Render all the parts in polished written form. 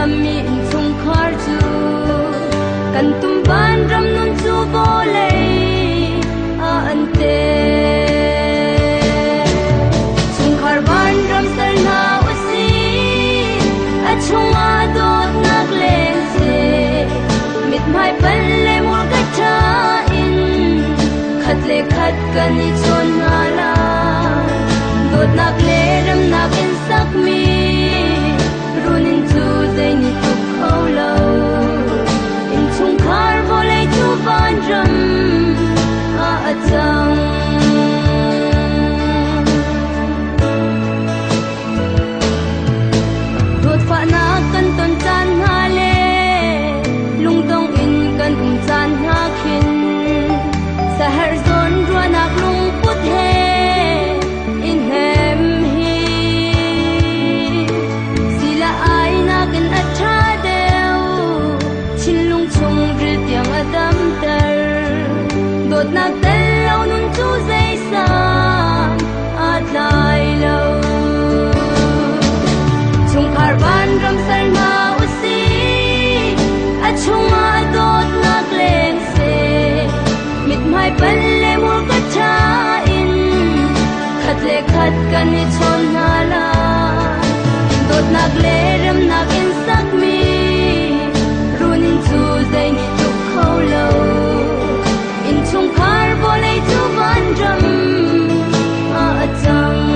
mi chung khar chu kan tum ban ram nun chu go le a ante chung khar ban ram sar na usi a chung a dot nak leng se mit mai pan le mul ka tha in khat le khat kan ni chon na la dot nak le ram nak in sak mi runin chu dei ni tu khâu lâu in chung khar vo le chu van ram a chang dot fa na kan ton chan ha le lung dong in kan chan ha khin sahar zon ruanak lung put he in hem hi sila ai na kan atha deu chin lung chung ril tiang adam ter dot nak tel lo nun chu zai sa at lai lo chung khar ban ram sar na usi a chung a dot nak leng se mit mai pan le mul ka tha in khat le khat kan ni chon na la dot nak le ram nak in sak mi runin chu dei ni tu khâu lo in chung khar vo le chu van ram a chang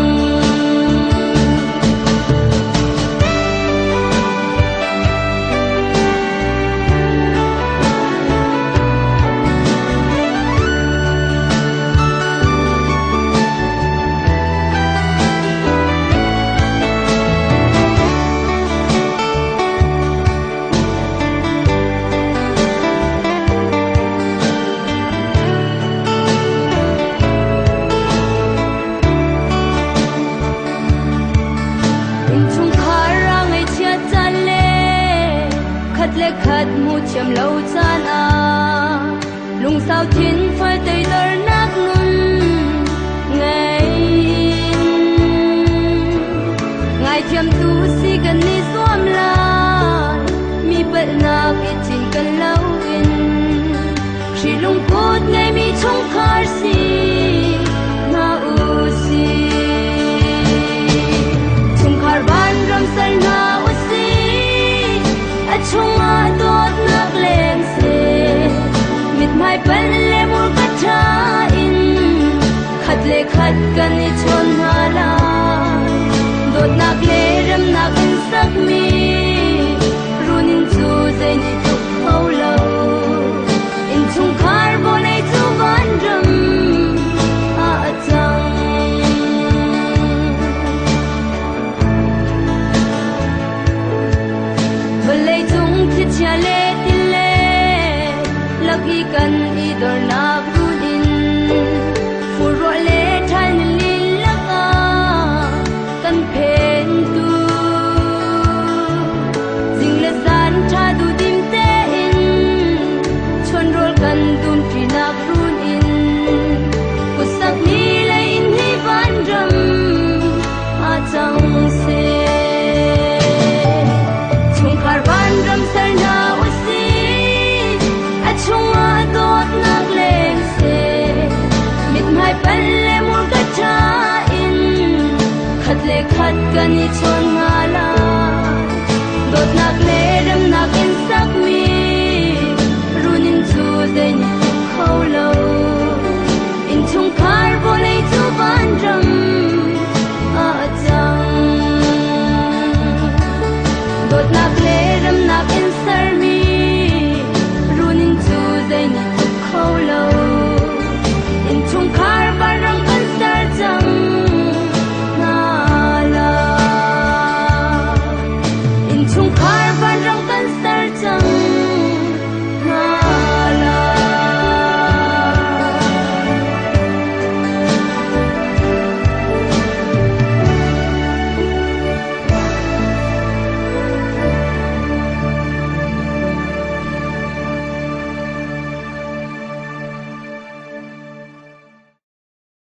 le khat mu cham lo chan a lung sao thin phai tei dar nak nun ngai thiam tu si kan ni som la mi pat na ki chin kan lo in shi lung put ngai mi chung khar si na u si chung khar ban ram sar na u si a chung a dot nak leng se mit mai pan le mul ka tha in khat le khat kan ni chon na la dot nak le ram nak in sak mi runin chu zai ni tu khâu lo in chung khar vo le chu van ram a chang le chung thi chia le tin le lucky kan I dor na ruin fu ro le than lin laka kan phen tu jing le san tha du dim te in chon rol kan dum thi na run in ku sak ni le in hi van ram a chang se ram sar na usi a chung a dot nak leng se mit mai pan le mul ka tha in khat le khat kan ni chon na la dot nak le ram nak in sak mi runin chu dei ni tu khâu lo